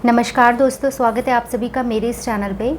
नमस्कार दोस्तों, स्वागत है आप सभी का मेरे इस चैनल पे।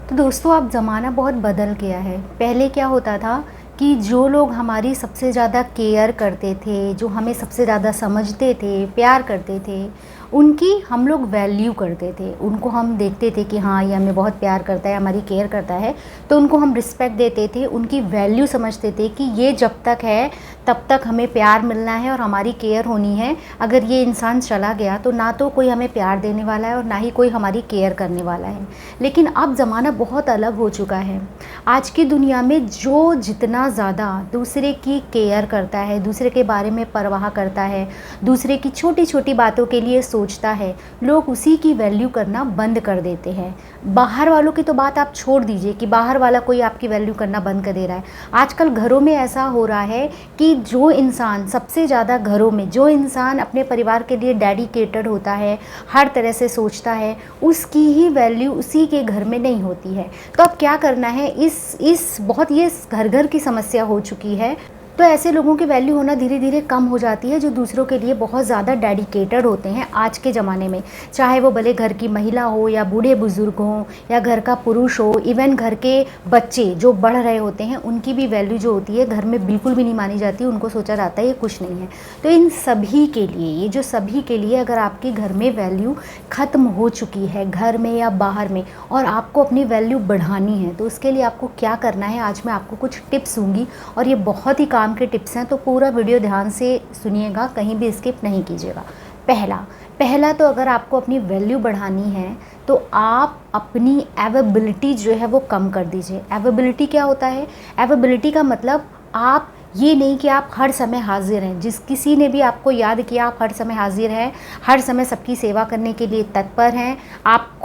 तो दोस्तों, अब ज़माना बहुत बदल गया है। पहले क्या होता था कि जो लोग हमारी सबसे ज़्यादा केयर करते थे, जो हमें सबसे ज़्यादा समझते थे, प्यार करते थे, उनकी हम लोग वैल्यू करते थे। उनको हम देखते थे कि हाँ, ये हमें बहुत प्यार करता है, हमारी केयर करता है, तो उनको हम रिस्पेक्ट देते थे, उनकी वैल्यू समझते थे कि ये जब तक है तब तक हमें प्यार मिलना है और हमारी केयर होनी है। अगर ये इंसान चला गया तो ना तो कोई हमें प्यार देने वाला है और ना ही कोई हमारी केयर करने वाला है। लेकिन अब ज़माना बहुत अलग हो चुका है। आज की दुनिया में जो जितना ज़्यादा दूसरे की केयर करता है, दूसरे के बारे में परवाह करता है, दूसरे की छोटी छोटी बातों के लिए सोचता है, लोग उसी की वैल्यू करना बंद कर देते हैं। बाहर वालों की तो बात आप छोड़ दीजिए कि बाहर वाला कोई आपकी वैल्यू करना बंद कर दे रहा है। आजकल घरों में ऐसा हो रहा है कि जो इंसान सबसे ज़्यादा घरों में, जो इंसान अपने परिवार के लिए डेडिकेटेड होता है, हर तरह से सोचता है, उसकी ही वैल्यू उसी के घर में नहीं होती है। तो अब क्या करना है, इस बहुत ये घर घर की समस्या हो चुकी है। तो ऐसे लोगों की वैल्यू होना धीरे धीरे कम हो जाती है जो दूसरों के लिए बहुत ज़्यादा डेडिकेटेड होते हैं आज के ज़माने में। चाहे वो भले घर की महिला हो या बूढ़े बुजुर्ग हों या घर का पुरुष हो, इवन घर के बच्चे जो बढ़ रहे होते हैं, उनकी भी वैल्यू जो होती है घर में बिल्कुल भी नहीं मानी जाती। उनको सोचा जाता है ये कुछ नहीं है। तो इन सभी के लिए, ये जो सभी के लिए, अगर आपके घर में वैल्यू ख़त्म हो चुकी है, घर में या बाहर में, और आपको अपनी वैल्यू बढ़ानी है, तो उसके लिए आपको क्या करना है, आज मैं आपको कुछ टिप्स दूँगी और ये बहुत ही काम के टिप्स हैं। तो पूरा वीडियो ध्यान से सुनिएगा, कहीं भी स्किप नहीं कीजिएगा। पहला तो अगर आपको अपनी वैल्यू बढ़ानी है तो आप अपनी अवेबिलिटी जो है वो कम कर दीजिए। अवेबिलिटी क्या होता है? अवेबिलिटी का मतलब आप ये नहीं कि आप हर समय हाजिर हैं। किसी ने भी आपको याद किया आप हर समय हाजिर हैं, हर समय सबकी सेवा करने के लिए तत्पर हैं, आप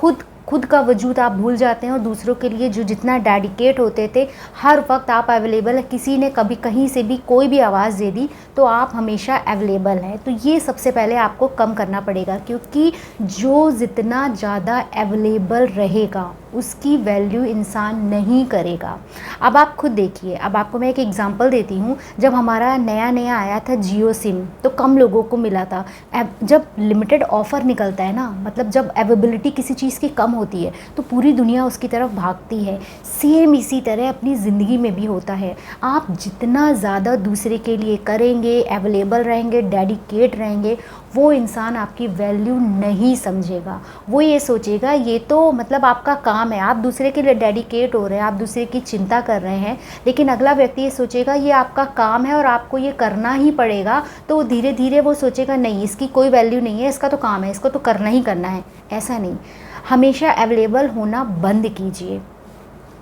खुद का वजूद आप भूल जाते हैं और दूसरों के लिए जो जितना डेडिकेट होते थे, हर वक्त आप अवेलेबल है। किसी ने कभी कहीं से भी कोई भी आवाज़ दे दी तो आप हमेशा अवेलेबल हैं। तो ये सबसे पहले आपको कम करना पड़ेगा, क्योंकि जो जितना ज़्यादा अवेलेबल रहेगा उसकी वैल्यू इंसान नहीं करेगा। अब आप खुद देखिए, अब आपको मैं एक एग्जांपल देती हूँ। जब हमारा नया नया आया था जियो सिम, तो कम लोगों को मिला था। जब लिमिटेड ऑफ़र निकलता है ना, मतलब जब अवेबिलिटी किसी चीज़ की कम होती है तो पूरी दुनिया उसकी तरफ भागती है। सेम इसी तरह अपनी ज़िंदगी में भी होता है। आप जितना ज़्यादा दूसरे के लिए करेंगे, अवेलेबल रहेंगे, डेडिकेट रहेंगे, वो इंसान आपकी वैल्यू नहीं समझेगा। वो ये सोचेगा ये तो मतलब आपका काम है, आप दूसरे के लिए डेडिकेट हो रहे हैं, आप दूसरे की चिंता कर रहे हैं, लेकिन अगला व्यक्ति ये सोचेगा ये आपका काम है और आपको ये करना ही पड़ेगा। तो धीरे धीरे वो सोचेगा नहीं, इसकी कोई वैल्यू नहीं है, इसका तो काम है, इसको तो करना ही करना है। ऐसा नहीं, हमेशा अवेलेबल होना बंद कीजिए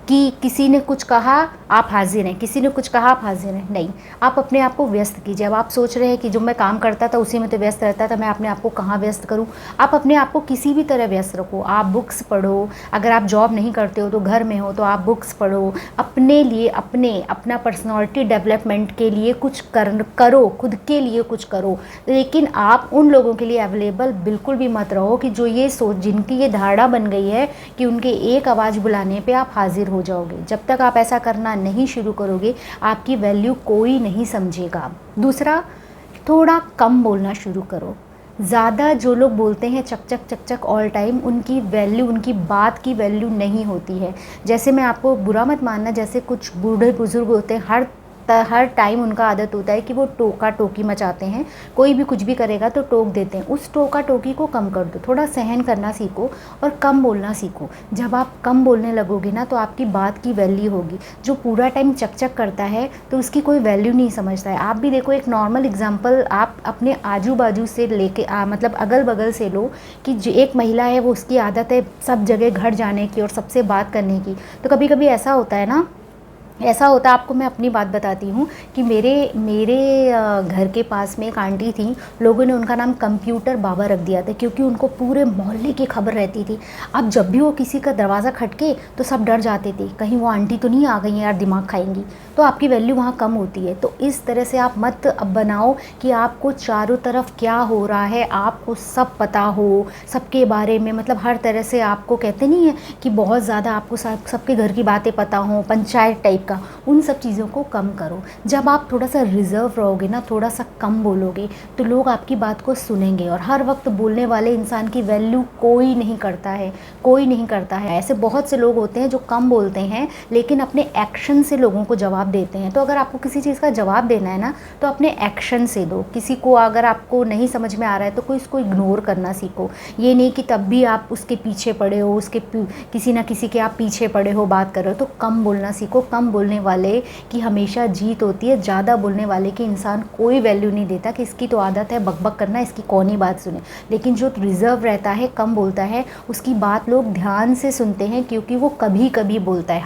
कि किसी ने कुछ कहा आप हाजिर हैं, किसी ने कुछ कहा आप हाजिर हैं, नहीं। आप अपने आप को व्यस्त कीजिए। अब आप सोच रहे हैं कि जो मैं काम करता था उसी में तो व्यस्त रहता था, मैं अपने आप को कहाँ व्यस्त करूँ। आप अपने आप को किसी भी तरह व्यस्त रखो। आप बुक्स पढ़ो, अगर आप जॉब नहीं करते हो तो घर में हो तो आप बुक्स पढ़ो, अपने लिए अपना पर्सनैलिटी डेवलपमेंट के लिए कुछ करो, खुद के लिए कुछ करो। लेकिन आप उन लोगों के लिए अवेलेबल बिल्कुल भी मत रहो कि जो ये सोच, जिनकी ये धारणा बन गई है कि उनके एक आवाज़ बुलाने पर आप हाजिर हो जाओगे। जब तक आप ऐसा करना नहीं शुरू करोगे, आपकी वैल्यू कोई नहीं समझेगा। दूसरा, थोड़ा कम बोलना शुरू करो। ज़्यादा जो लोग बोलते हैं चक चक चक चक ऑल टाइम, उनकी वैल्यू, उनकी बात की वैल्यू नहीं होती है। जैसे मैं आपको बुरा मत मानना, जैसे कुछ बूढ़े बुजुर्ग होते हैं, हर टाइम उनका आदत होता है कि वो टोका टोकी मचाते हैं। कोई भी कुछ भी करेगा तो टोक देते हैं। उस टोका टोकी को कम कर दो, थोड़ा सहन करना सीखो और कम बोलना सीखो। जब आप कम बोलने लगोगे ना तो आपकी बात की वैल्यू होगी। जो पूरा टाइम चक करता है तो उसकी कोई वैल्यू नहीं समझता है। आप भी देखो, एक नॉर्मल एग्जाम्पल आप अपने आजू बाजू से लेके मतलब अगल बगल से लो कि जो एक महिला है वो, उसकी आदत है सब जगह घर जाने की और सबसे बात करने की। तो कभी कभी ऐसा होता है ना, ऐसा होता है, आपको मैं अपनी बात बताती हूँ कि मेरे घर के पास में एक आंटी थी। लोगों ने उनका नाम कंप्यूटर बाबा रख दिया था क्योंकि उनको पूरे मोहल्ले की खबर रहती थी। अब जब भी वो किसी का दरवाज़ा खटके तो सब डर जाते थे, कहीं वो आंटी तो नहीं आ गई है यार, दिमाग खाएंगी। तो आपकी वैल्यू वहाँ कम होती है। तो इस तरह से आप मत अब बनाओ कि आपको चारों तरफ क्या हो रहा है आपको सब पता हो, सबके बारे में, मतलब हर तरह से आपको, कहते नहीं है कि बहुत ज़्यादा आपको सबके घर की बातें पता हो, पंचायत टाइप का। का, उन सब चीज़ों को कम करो। जब आप थोड़ा सा रिज़र्व रहोगे ना, थोड़ा सा कम बोलोगे, तो लोग आपकी बात को सुनेंगे। और हर वक्त बोलने वाले इंसान की वैल्यू कोई नहीं करता है, कोई नहीं करता है। ऐसे बहुत से लोग होते हैं जो कम बोलते हैं लेकिन अपने एक्शन से लोगों को जवाब देते हैं। तो अगर आपको किसी चीज़ का जवाब देना है ना, तो अपने एक्शन से दो। किसी को अगर आपको नहीं समझ में आ रहा है तो कोई इसको इग्नोर करना सीखो। ये नहीं कि तब भी आप उसके पीछे पड़े हो, किसी ना किसी के आप पीछे पड़े हो, बात कर रहे हो। तो कम बोलना सीखो। कम बोलने वाले की हमेशा जीत होती है। ज़्यादा बोलने वाले की इंसान कोई वैल्यू नहीं देता कि इसकी तो आदत है बकबक करना, इसकी कौन ही बात सुने। लेकिन जो रिज़र्व रहता है, कम बोलता है, उसकी बात लोग ध्यान से सुनते हैं, क्योंकि वो कभी कभी बोलता है,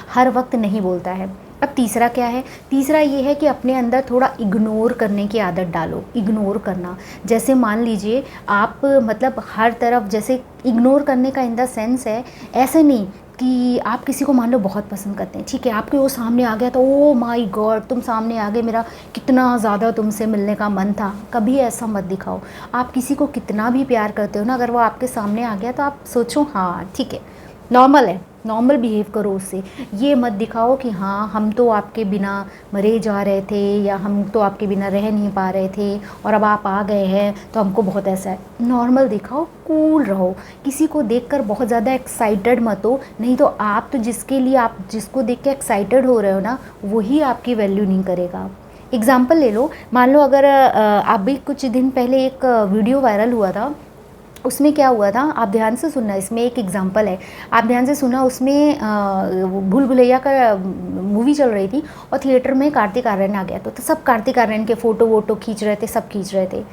हर वक्त नहीं बोलता है। अब तीसरा क्या है? तीसरा ये है कि अपने अंदर थोड़ा इग्नोर करने की आदत डालो। इग्नोर करना, जैसे मान लीजिए आप मतलब हर तरफ, जैसे इग्नोर करने का इन द सेंस है, ऐसे नहीं कि आप किसी को मान लो बहुत पसंद करते हैं, ठीक है, आपके वो सामने आ गया तो ओ माय गॉड तुम सामने आ गए, मेरा कितना ज़्यादा तुमसे मिलने का मन था। कभी ऐसा मत दिखाओ। आप किसी को कितना भी प्यार करते हो ना, अगर वो आपके सामने आ गया तो आप सोचो हाँ ठीक है, नॉर्मल है, नॉर्मल बिहेव करो उससे। ये मत दिखाओ कि हाँ हम तो आपके बिना मरे जा रहे थे, या हम तो आपके बिना रह नहीं पा रहे थे और अब आप आ गए हैं तो हमको बहुत ऐसा है। नॉर्मल दिखाओ, कूल रहो। किसी को देखकर बहुत ज़्यादा एक्साइटेड मत हो, नहीं तो आप तो जिसके लिए आप जिसको देख के एक्साइटेड हो रहे हो ना, वही आपकी वैल्यू नहीं करेगा। एग्ज़ाम्पल ले लो, मान लो अगर अभी कुछ दिन पहले एक वीडियो वायरल हुआ था, उसमें क्या हुआ था, आप ध्यान से सुनना, इसमें एक एग्जांपल है, आप ध्यान से सुना। उसमें भूल भुलैया का मूवी चल रही थी और थिएटर में कार्तिक आर्यन आ गया, तो सब कार्तिक आर्यन के फ़ोटो वोटो खींच रहे थे, सब खींच रहे थे।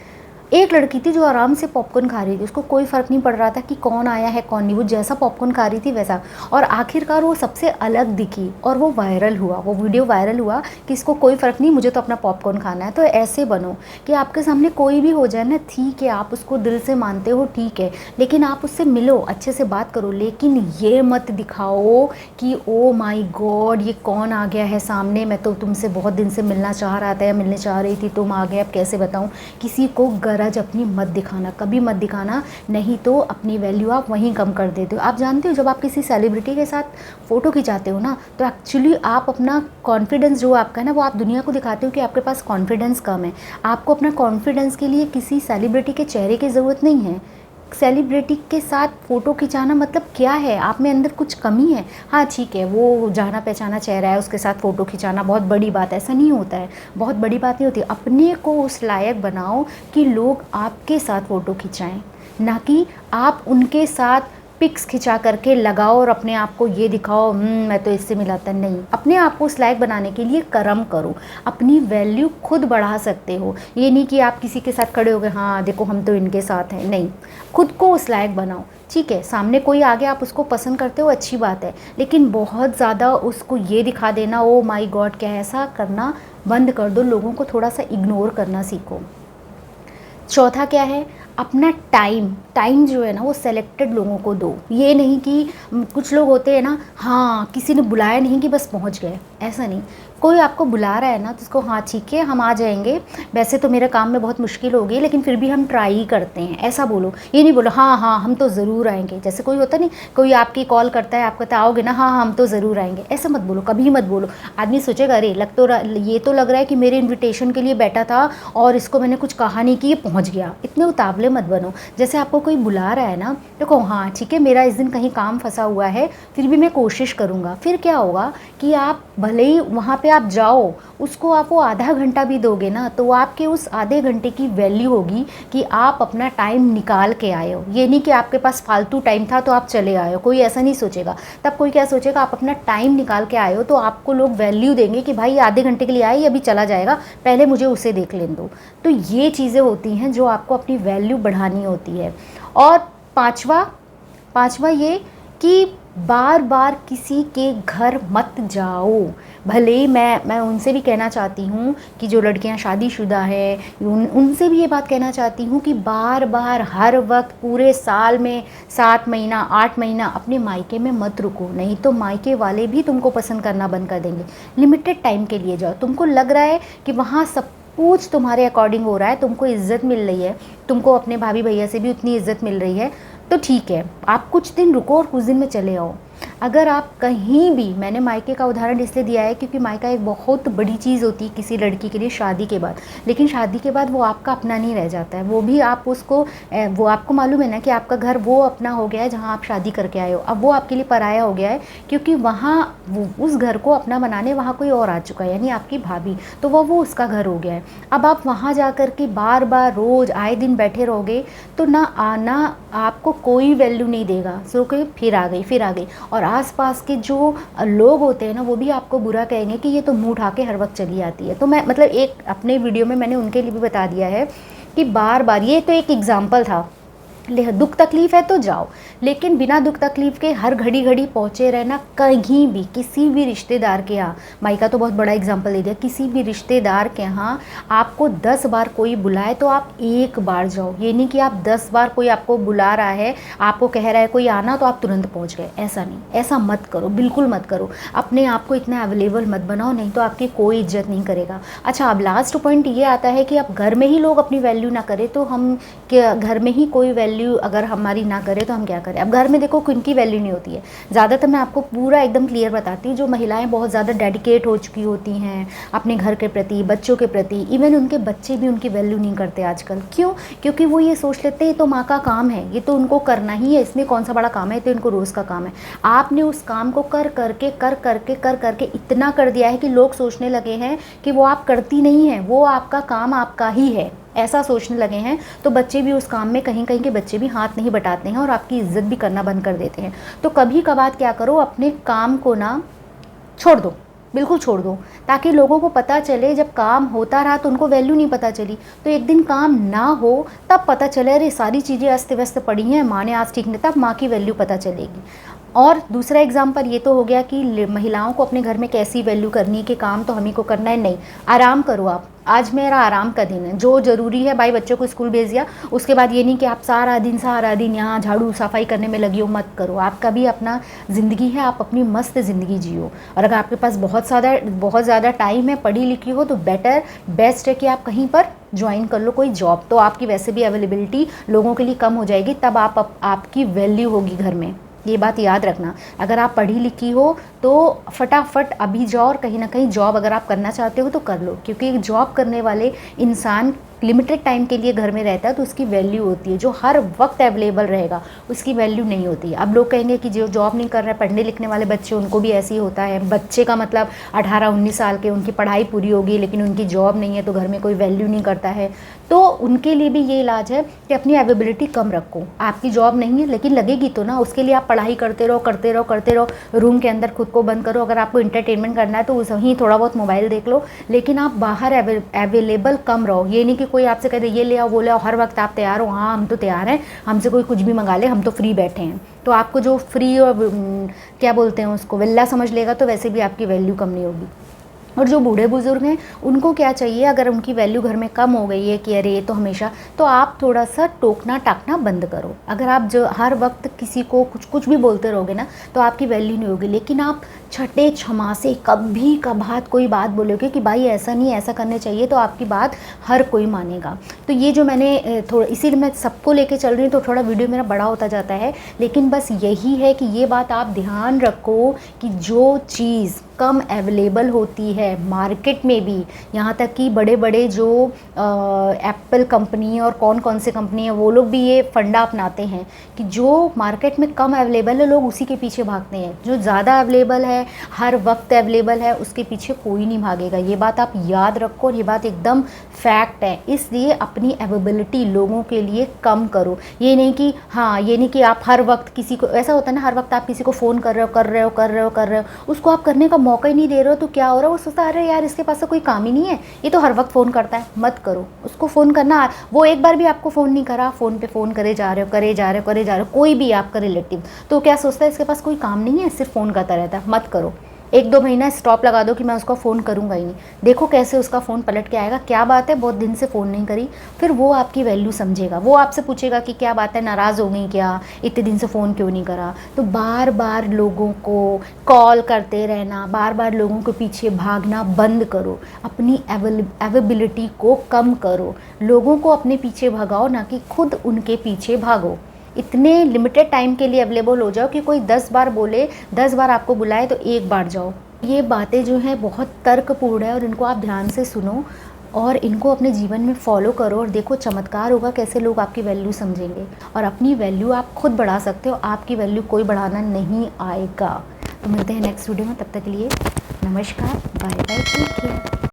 एक लड़की थी जो आराम से पॉपकॉर्न खा रही थी, उसको कोई फ़र्क नहीं पड़ रहा था कि कौन आया है कौन नहीं, वो जैसा पॉपकॉर्न खा रही थी वैसा। और आखिरकार वो सबसे अलग दिखी और वो वायरल हुआ, वो वीडियो वायरल हुआ कि इसको कोई फ़र्क नहीं, मुझे तो अपना पॉपकॉर्न खाना है। तो ऐसे बनो कि आपके सामने कोई भी हो जाए ना, ठीक है, आप उसको दिल से मानते हो, ठीक है, लेकिन आप उससे मिलो, अच्छे से बात करो, लेकिन ये मत दिखाओ कि ओ माई गॉड ये कौन आ गया है सामने, मैं तो तुमसे बहुत दिन से मिलना चाह रहा था या मिलने चाह रही थी, तुम आ गए, अब कैसे बताऊँ। किसी को गरज अपनी मत दिखाना, कभी मत दिखाना, नहीं तो अपनी वैल्यू आप वहीं कम कर देते हो। आप जानते हो जब आप किसी सेलिब्रिटी के साथ फ़ोटो खिंचाते हो ना, तो एक्चुअली आप अपना कॉन्फिडेंस जो आपका है ना, वो आप दुनिया को दिखाते हो कि आपके पास कॉन्फिडेंस कम है। आपको अपना कॉन्फिडेंस के लिए किसी सेलिब्रिटी के चेहरे की ज़रूरत नहीं है। सेलिब्रिटी के साथ फ़ोटो खिंचाना मतलब क्या है, आप में अंदर कुछ कमी है, हाँ ठीक है, वो जाना पहचाना चेहरा है, उसके साथ फ़ोटो खिंचाना बहुत बड़ी बात है, ऐसा नहीं होता है, बहुत बड़ी बात नहीं होती। अपने को उस लायक बनाओ कि लोग आपके साथ फ़ोटो खिंचाएं, ना कि आप उनके साथ पिक्स खिंचा करके लगाओ और अपने आप को ये दिखाओ मैं तो इससे मिला था। नहीं, अपने आप को उस लायक बनाने के लिए कर्म करो, अपनी वैल्यू खुद बढ़ा सकते हो। ये नहीं कि आप किसी के साथ खड़े हो गए, हाँ देखो हम तो इनके साथ हैं, नहीं, खुद को उस लायक बनाओ। ठीक है, सामने कोई आ गया, आप उसको पसंद करते हो, अच्छी बात है, लेकिन बहुत ज़्यादा उसको ये दिखा देना ओ माई गॉड क्या है, ऐसा करना बंद कर दो। लोगों को थोड़ा सा इग्नोर करना सीखो। चौथा क्या है, अपना टाइम जो है ना वो सेलेक्टेड लोगों को दो। ये नहीं कि कुछ लोग होते हैं ना, हाँ किसी ने बुलाया नहीं कि बस पहुंच गए, ऐसा नहीं। कोई आपको बुला रहा है ना तो उसको हाँ ठीक है हम आ जाएंगे, वैसे तो मेरे काम में बहुत मुश्किल होगी लेकिन फिर भी हम ट्राई करते हैं, ऐसा बोलो। ये नहीं बोलो हाँ हाँ हम तो ज़रूर आएंगे। जैसे कोई होता नहीं, कोई आपकी कॉल करता है, आप कहते आओगे ना, हाँ हम तो ज़रूर आएंगे, ऐसा मत बोलो, कभी मत बोलो। आदमी सोचेगा अरे ये तो लग रहा है कि मेरे इन्विटेशन के लिए बैठा था और इसको मैंने कुछ कहा नहीं कि ये पहुँच गया। इतने उतावले मत बनो। जैसे आपको कोई बुला रहा है ना तो कहो हाँ ठीक है मेरा इस दिन कहीं काम फंसा हुआ है, फिर भी मैं कोशिश करूँगा। फिर क्या होगा कि आप भले ही वहाँ पे आप जाओ, उसको आप वो आधा घंटा भी दोगे ना तो आपके उस आधे घंटे की वैल्यू होगी कि आप अपना टाइम निकाल के आए हो। ये नहीं कि आपके पास फालतू टाइम था तो आप चले आए हो, कोई ऐसा नहीं सोचेगा। तब कोई क्या सोचेगा, आप अपना टाइम निकाल के आए हो तो आपको लोग वैल्यू देंगे कि भाई आधे घंटे के लिए आए, अभी चला जाएगा, पहले मुझे उसे देख लेने दो। तो ये चीज़ें होती हैं जो आपको अपनी वैल्यू बढ़ानी होती है। और पांचवा ये कि बार बार किसी के घर मत जाओ। भले ही मैं उनसे भी कहना चाहती हूँ कि जो लड़कियाँ शादीशुदा है उनसे भी ये बात कहना चाहती हूँ कि बार बार हर वक्त पूरे साल में 7 महीना 8 महीना अपने मायके में मत रुको, नहीं तो मायके वाले भी तुमको पसंद करना बंद कर देंगे। लिमिटेड टाइम के लिए जाओ। तुमको लग रहा है कि वहाँ सब कुछ तुम्हारे अकॉर्डिंग हो रहा है, तुमको इज़्ज़त मिल रही है, तुमको अपने भाभी भैया से भी उतनी इज़्ज़त मिल रही है, तो ठीक है, आप कुछ दिन रुको और कुछ दिन में चले आओ। अगर आप कहीं भी, मैंने मायके का उदाहरण इसलिए दिया है क्योंकि मायका एक बहुत बड़ी चीज़ होती है किसी लड़की के लिए शादी के बाद, लेकिन शादी के बाद वो आपका अपना नहीं रह जाता है, वो भी आप उसको वो आपको मालूम है ना कि आपका घर वो अपना हो गया है जहाँ आप शादी करके आए हो, अब वो आपके लिए पराया हो गया है क्योंकि वहाँ उस घर को अपना बनाने वहाँ कोई और आ चुका है, यानी आपकी भाभी, तो वो उसका घर हो गया है। अब आप वहाँ जा कर के बार बार रोज़ आए दिन बैठे रहोगे तो ना आना आपको कोई वैल्यू नहीं देगा, सो कि फिर आ गई फिर आ गई, और आसपास के जो लोग होते हैं ना वो भी आपको बुरा कहेंगे कि ये तो मुंह उठा के हर वक्त चली आती है। तो मैं मतलब एक अपने वीडियो में मैंने उनके लिए भी बता दिया है कि बार बार, ये तो एक एग्जाम्पल था, दुख तकलीफ़ है तो जाओ, लेकिन बिना दुख तकलीफ़ के हर घड़ी घड़ी पहुँचे रहना कहीं भी, किसी भी रिश्तेदार के यहाँ, मायका तो बहुत बड़ा एग्जांपल दे दिया, किसी भी रिश्तेदार के यहाँ आपको 10 बार कोई बुलाए तो आप एक बार जाओ, ये नहीं कि आप 10 बार कोई आपको बुला रहा है, आपको कह रहा है कोई आना तो आप तुरंत पहुँच गए, ऐसा नहीं, ऐसा मत करो, बिल्कुल मत करो। अपने आप को इतना अवेलेबल मत बनाओ, नहीं तो आपकी कोई इज्जत नहीं करेगा। अच्छा, अब लास्ट पॉइंट ये आता है कि अब घर में ही लोग अपनी वैल्यू ना करें तो हम क्या, घर में ही कोई वैल्यू अगर हमारी ना करे तो हम क्या करें। अब घर में देखो किनकी वैल्यू नहीं होती है, ज़्यादातर मैं आपको पूरा एकदम क्लियर बताती हूँ, जो महिलाएं बहुत ज़्यादा डेडिकेट हो चुकी होती हैं अपने घर के प्रति, बच्चों के प्रति, इवन उनके बच्चे भी उनकी वैल्यू नहीं करते आजकल। क्यों? क्योंकि वो ये सोच लेते हैं ये तो माँ का काम है, ये तो उनको करना ही है, इसमें कौन सा बड़ा काम है, तो इनको रोज़ का काम है। आपने उस काम को कर करके इतना कर दिया है कि लोग सोचने लगे हैं कि वो आप करती नहीं हैं, वो आपका काम आपका ही है, ऐसा सोचने लगे हैं। तो बच्चे भी उस काम में, कहीं कहीं के बच्चे भी हाथ नहीं बटाते हैं और आपकी इज्जत भी करना बंद कर देते हैं। तो कभी कभार क्या करो, अपने काम को ना छोड़ दो, बिल्कुल छोड़ दो, ताकि लोगों को पता चले। जब काम होता रहा तो उनको वैल्यू नहीं पता चली, तो एक दिन काम ना हो तब पता चले अरे सारी चीज़ें अस्त व्यस्त पड़ी हैं, माँ ने आज ठीक नहीं, तब माँ की वैल्यू पता चलेगी। और दूसरा एग्जाम्पल ये तो हो गया कि महिलाओं को अपने घर में कैसी वैल्यू करनी है कि काम तो हम ही को करना है, नहीं, आराम करो आप, आज मेरा आराम का दिन है, जो ज़रूरी है भाई, बच्चों को स्कूल भेज दिया, उसके बाद ये नहीं कि आप सारा दिन यहाँ झाड़ू सफाई करने में लगी हो, मत करो। आपका भी अपना ज़िंदगी है, आप अपनी मस्त ज़िंदगी जियो। और अगर आपके पास बहुत ज़्यादा टाइम है, पढ़ी लिखी हो, तो बेस्ट है कि आप कहीं पर ज्वाइन कर लो कोई जॉब, तो आपकी वैसे भी अवेलेबिलिटी लोगों के लिए कम हो जाएगी, तब आपकी वैल्यू होगी घर में। ये बात याद रखना, अगर आप पढ़ी लिखी हो तो फटाफट अभी जाओ और कहीं ना कहीं जॉब अगर आप करना चाहते हो तो कर लो, क्योंकि जॉब करने वाले इंसान लिमिटेड टाइम के लिए घर में रहता है तो उसकी वैल्यू होती है। जो हर वक्त अवेलेबल रहेगा उसकी वैल्यू नहीं होती है। अब लोग कहेंगे कि जो जॉब नहीं कर रहे, पढ़ने लिखने वाले बच्चे, उनको भी ऐसे ही होता है। बच्चे का मतलब 18-19 साल के, उनकी पढ़ाई पूरी होगी लेकिन उनकी जॉब नहीं है तो घर में कोई वैल्यू नहीं करता है, तो उनके लिए भी ये इलाज है कि अपनी अवेलेबिलिटी कम रखो। आपकी जॉब नहीं है लेकिन लगेगी तो ना, उसके लिए आप पढ़ाई करते रहो, रूम के अंदर खुद को बंद करो। अगर आपको इंटरटेनमेंट करना है तो वहीं थोड़ा बहुत मोबाइल देख लो, लेकिन आप बाहर अवेलेबल कम रहो। ये नहीं कि कोई आपसे कह दे ये ले आओ वो ले आओ, हर वक्त आप तैयार हो, हाँ हम तो तैयार हैं, हमसे कोई कुछ भी मंगा ले, हम तो फ्री बैठे हैं। तो आपको जो फ्री और क्या बोलते हैं उसको, वेल्ला समझ लेगा तो वैसे भी आपकी वैल्यू कम नहीं होगी। और जो बूढ़े बुजुर्ग हैं उनको क्या चाहिए, अगर उनकी वैल्यू घर में कम हो गई है कि अरे ये तो हमेशा, तो आप थोड़ा सा टोकना टाकना बंद करो। अगर आप जो हर वक्त किसी को कुछ भी बोलते रहोगे ना तो आपकी वैल्यू नहीं होगी। लेकिन आप छठे छमा से कभी कभार कोई बात बोलोगे कि भाई ऐसा नहीं, ऐसा करने चाहिए, तो आपकी बात हर कोई मानेगा। तो ये जो मैंने थोड़ा, इसीलिए मैं सबको लेके चल रही हूँ, तो थोड़ा वीडियो मेरा बड़ा होता जाता है, लेकिन बस यही है कि ये बात आप ध्यान रखो कि जो चीज़ कम अवेलेबल होती है मार्केट में भी, यहाँ तक कि बड़े बड़े जो एप्पल कंपनी और कौन से कंपनी है वो लोग भी ये फंडा अपनाते हैं कि जो मार्केट में कम अवेलेबल है लोग उसी के पीछे भागते हैं। जो ज़्यादा अवेलेबल है, हर वक्त अवेलेबल है, उसके पीछे कोई नहीं भागेगा। ये बात आप याद रखो और ये बात एकदम फैक्ट है। इसलिए अपनी अवेलेबिलिटी लोगों के लिए कम करो। ये नहीं कि ये नहीं कि आप हर वक्त किसी को, ऐसा होता है ना, हर वक्त आप किसी को फ़ोन कर रहे हो, उसको आप करने का मौका ही नहीं दे रहे हो, तो क्या हो रहा है, वो सोचता है अरे यार इसके पास तो कोई काम ही नहीं है, ये तो हर वक्त फ़ोन करता है। मत करो उसको फ़ोन करना, वो एक बार भी आपको फ़ोन नहीं करा, फ़ोन पे फ़ोन करे जा रहे हो, कोई भी आपका रिलेटिव, तो क्या सोचता है इसके पास कोई काम नहीं है, सिर्फ फ़ोन करता रहता है। मत करो, 1-2 महीना स्टॉप लगा दो कि मैं उसका फ़ोन करूँगा ही नहीं। देखो कैसे उसका फ़ोन पलट के आएगा, क्या बात है बहुत दिन से फ़ोन नहीं करी, फिर वो आपकी वैल्यू समझेगा। वो आपसे पूछेगा कि क्या बात है, नाराज़ हो गई क्या, इतने दिन से फ़ोन क्यों नहीं करा। तो बार बार लोगों को कॉल करते रहना, बार बार लोगों के पीछे भागना बंद करो। अपनी अवेलेबिलिटी को कम करो, लोगों को अपने पीछे भगाओ, ना कि खुद उनके पीछे भागो। इतने लिमिटेड टाइम के लिए अवेलेबल हो जाओ कि कोई 10 बार बोले, 10 बार आपको बुलाए तो एक बार जाओ। ये बातें जो हैं बहुत तर्कपूर्ण है और इनको आप ध्यान से सुनो और इनको अपने जीवन में फॉलो करो और देखो चमत्कार होगा कैसे लोग आपकी वैल्यू समझेंगे और अपनी वैल्यू आप खुद बढ़ा सकते हो, आपकी वैल्यू कोई बढ़ाना नहीं आएगा। तो मिलते हैं नेक्स्ट वीडियो में, तब तक के लिए नमस्कार, बाय बाय, टेक केयर।